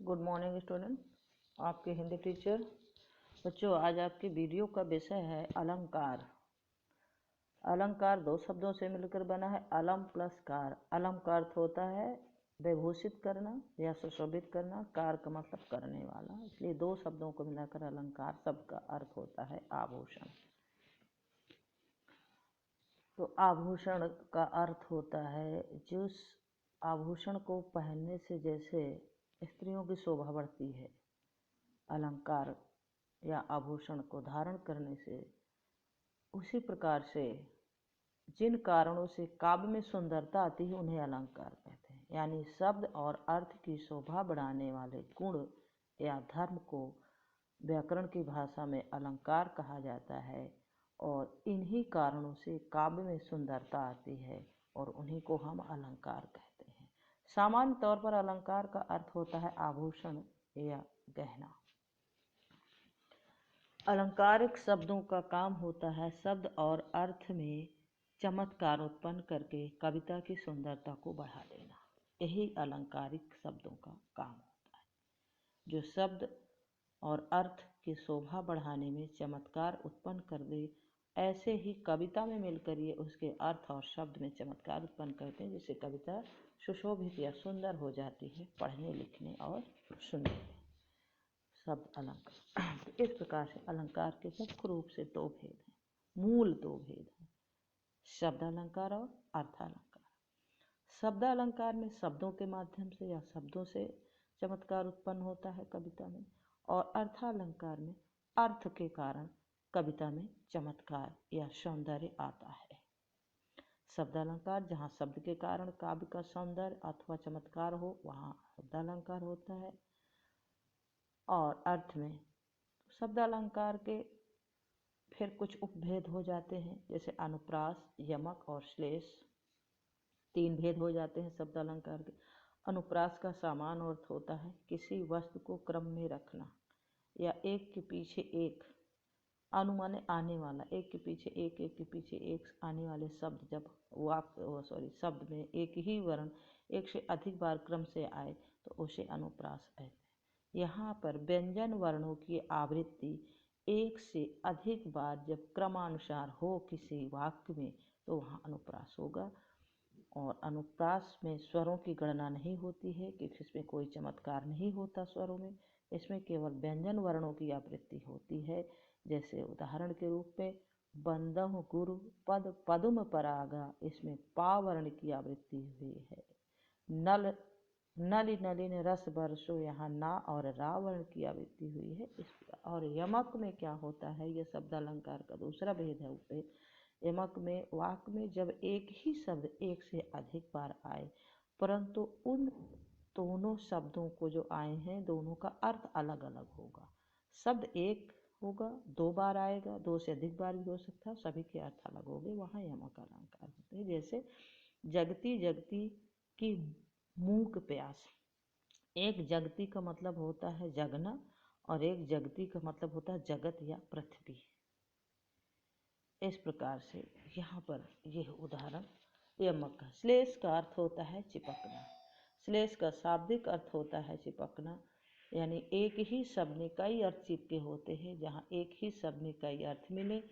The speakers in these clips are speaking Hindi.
गुड मॉर्निंग स्टूडेंट, आपके हिंदी टीचर। बच्चों, आज आपके वीडियो का विषय है अलंकार। अलंकार दो शब्दों से मिलकर बना है, अलम प्लस कार। अलम का अर्थ होता है विभूषित करना या सुशोभित करना, कार का मतलब करने वाला, इसलिए दो शब्दों को मिलाकर अलंकार शब्द का अर्थ होता है आभूषण। तो आभूषण का अर्थ होता है जिस आभूषण को पहनने से जैसे स्त्रियों की शोभा बढ़ती है, अलंकार या आभूषण को धारण करने से उसी प्रकार से जिन कारणों से काव्य में सुंदरता आती है उन्हें अलंकार कहते हैं। यानी शब्द और अर्थ की शोभा बढ़ाने वाले गुण या धर्म को व्याकरण की भाषा में अलंकार कहा जाता है, और इन्हीं कारणों से काव्य में सुंदरता आती है और उन्हीं को हम अलंकार कहते हैं। सामान्य तौर पर अलंकार का अर्थ होता है आभूषण या गहना। अलंकारिक शब्दों का काम होता है शब्द और अर्थ में चमत्कार उत्पन्न करके कविता की सुंदरता को बढ़ा देना। यही अलंकारिक शब्दों का काम होता है, जो शब्द और अर्थ की शोभा बढ़ाने में चमत्कार उत्पन्न कर दे। ऐसे ही कविता में मिलकर ये उसके अर्थ और शब्द में चमत्कार उत्पन्न करते हैं, जिससे कविता सुशोभित या सुंदर हो जाती है पढ़ने लिखने और सुनने में। शब्द अलंकार। तो इस प्रकार से अलंकार के मुख्य रूप से दो भेद हैं, मूल दो भेद हैं, शब्द अलंकार और अर्थालंकार। शब्द अलंकार में शब्दों के माध्यम से या शब्दों से चमत्कार उत्पन्न होता है कविता में, और अर्थालंकार में अर्थ के कारण कविता में चमत्कार या सौंदर्य आता है। शब्द अलंकार जहाँ शब्द के कारण काव्य का सौंदर्य अथवा चमत्कार हो, वहाँ शब्द अलंकार होता है। और अर्थ में शब्द अलंकार के फिर कुछ उपभेद हो जाते हैं, जैसे अनुप्रास, यमक और श्लेष। तीन भेद हो जाते हैं शब्द अलंकार के। अनुप्रास का सामान्य अर्थ होता है किसी वस्तु को क्रम में रखना या एक के पीछे एक, अनुमाने आने वाला, एक के पीछे एक आने वाले शब्द जब शब्द में एक ही वर्ण एक से अधिक बार क्रम से आए तो उसे अनुप्रास कहते हैं। यहाँ पर व्यंजन वर्णों की आवृत्ति एक से अधिक बार जब क्रमानुसार हो किसी वाक्य में तो वहाँ अनुप्रास होगा। और अनुप्रास में स्वरों की गणना नहीं होती है, क्योंकि इसमें कोई चमत्कार नहीं होता स्वरों में, इसमें केवल व्यंजन वर्णों की आवृत्ति होती है। जैसे उदाहरण के रूप में बंदह गुरु पद पदुम परागा, इसमें पा वर्ण की आवृत्ति हुई है। नल नली नलिन रस बरसो, यहाँ ना और रा वर्ण की आवृत्ति हुई है। और यमक में क्या होता है, यह शब्द अलंकार का दूसरा भेद है उपभेद। यमक में वाक्य में जब एक ही शब्द एक से अधिक बार आए, परंतु उन दोनों शब्दों को जो आए हैं दोनों का अर्थ अलग अलग होगा। शब्द एक होगा, दो बार आएगा, दो से अधिक बार भी हो सकता है, सभी के अर्थ अलग होंगे, वहाँ यमक अलंकार होते हैं। जैसे जगती जगती की मूक प्यास। एक जगती का मतलब होता है जगना और एक जगती का मतलब होता है जगत या पृथ्वी। इस प्रकार से यहाँ पर यह उदाहरण यमक का। श्लेष का अर्थ होता है चिपकना। श्लेष का शाब्दिक अर्थ होता है चिपकना, यानी एक ही शब्द में कई अर्थ चिपके होते हैं। जहाँ एक ही शब्द में कई अर्थ मिले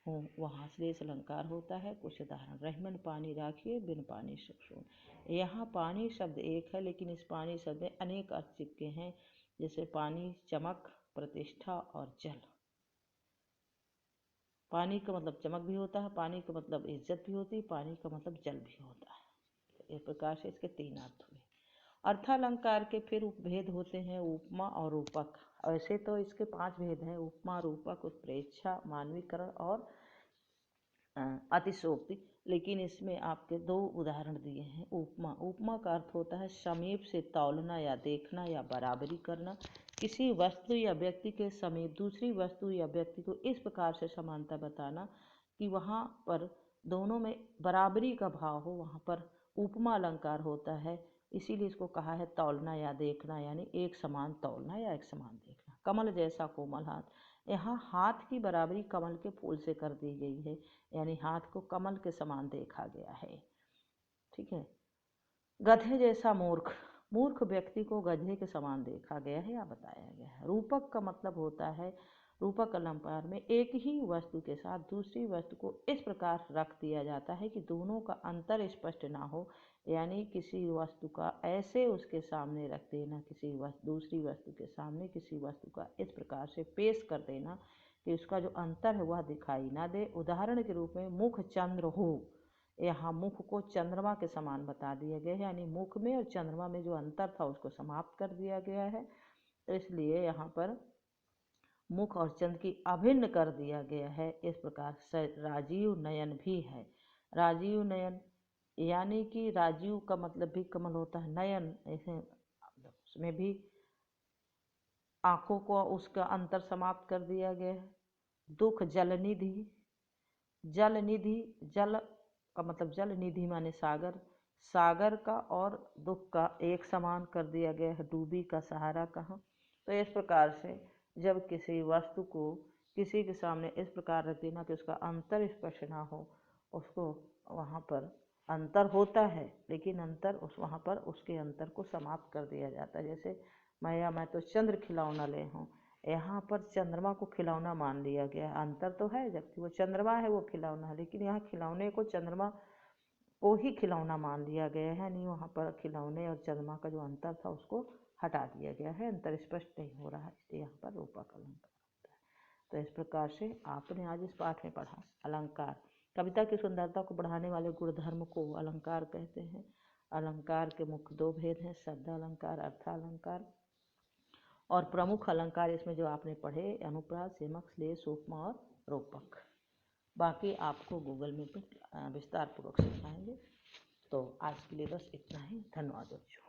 हों वहाँ श्लेष अलंकार होता है। कुछ उदाहरण, रहीमन पानी राखिए बिन पानी सुन। यहाँ पानी शब्द एक है, लेकिन इस पानी शब्द में अनेक अर्थ चिपके हैं, जैसे पानी, चमक, प्रतिष्ठा और जल। पानी का मतलब चमक भी होता है, पानी का मतलब इज्जत भी होती है, पानी का मतलब जल भी होता है। तो इस प्रकार से इसके तीन अर्थ हुए। अर्थालंकार के फिर उपभेद होते हैं उपमा और रूपक। ऐसे तो इसके पांच भेद हैं, उपमा, रूपक, उत्प्रेक्षा, मानवीकरण और अतिशोक्ति, लेकिन इसमें आपके दो उदाहरण दिए हैं। उपमा। उपमा का अर्थ होता है समीप से तौलना या देखना या बराबरी करना। किसी वस्तु या व्यक्ति के समीप दूसरी वस्तु या व्यक्ति को इस प्रकार से समानता बताना कि वहाँ पर दोनों में बराबरी का भाव हो, वहाँ पर उपमा अलंकार होता है। इसीलिए इसको कहा है तौलना या देखना, यानी एक समान तौलना या एक समान देखना। कमल जैसा कोमल हाथ, यहाँ हाथ की बराबरी कमल के फूल से कर दी गई है, यानी हाथ को कमल के समान देखा गया है। ठीक है। गधे जैसा मूर्ख, मूर्ख व्यक्ति को गधे के समान देखा गया है या बताया गया है। रूपक का मतलब होता है, रूपक अलंकार में एक ही वस्तु के साथ दूसरी वस्तु को इस प्रकार रख दिया जाता है कि दोनों का अंतर स्पष्ट ना हो, यानी किसी वस्तु का ऐसे उसके सामने रख देना, किसी दूसरी वस्तु के सामने किसी वस्तु का इस प्रकार से पेश कर देना कि उसका जो अंतर है वह दिखाई ना दे। उदाहरण के रूप में मुख चंद्र हो, यहाँ मुख को चंद्रमा के समान बता दिया गया है, यानी मुख में और चंद्रमा में जो अंतर था उसको समाप्त कर दिया गया है। तो इसलिए यहाँ पर मुख और चंद्र की अभिन्न कर दिया गया है। इस प्रकार से राजीव नयन भी है। राजीव नयन यानी कि राजीव का मतलब भी कमल होता है, नयन उसमें भी आंखों को उसका अंतर समाप्त कर दिया गया है। दुख जलनिधि, जलनिधि जल का मतलब जल, निधि माने सागर, सागर का और दुख का एक समान कर दिया गया है। डूबी का सहारा कहाँ। तो इस प्रकार से जब किसी वस्तु को किसी के सामने इस प्रकार रख देना कि उसका अंतर स्पष्ट ना हो, उसको वहाँ पर अंतर होता है लेकिन अंतर वहाँ पर उसके अंतर को समाप्त कर दिया जाता है। जैसे मैं तो चंद्र खिलौना ले हूँ, यहाँ पर चंद्रमा को खिलौना मान लिया गया। अंतर तो है, जबकि वो चंद्रमा है वो खिलौना है, लेकिन यहाँ खिलौने को चंद्रमा को ही खिलौना मान लिया गया है। नहीं, वहाँ पर खिलौने और चंद्रमा का जो अंतर था उसको हटा दिया गया है, अंतर स्पष्ट नहीं हो रहा है, इसलिए यहाँ पर रूपक अलंकार होता है। तो इस प्रकार से आपने आज इस पाठ में पढ़ा अलंकार। कविता की सुंदरता को बढ़ाने वाले गुणधर्म को अलंकार कहते हैं। अलंकार के मुख्य दो भेद हैं, शब्द अलंकार, अर्थालंकार। और प्रमुख अलंकार इसमें जो आपने पढ़े, अनुप्रास, यमक, श्लेष, उपमा और रूपक। बाकी आपको गूगल में विस्तार पूर्वक सिखाएंगे। तो आज के लिए बस इतना ही। धन्यवाद बच्चों।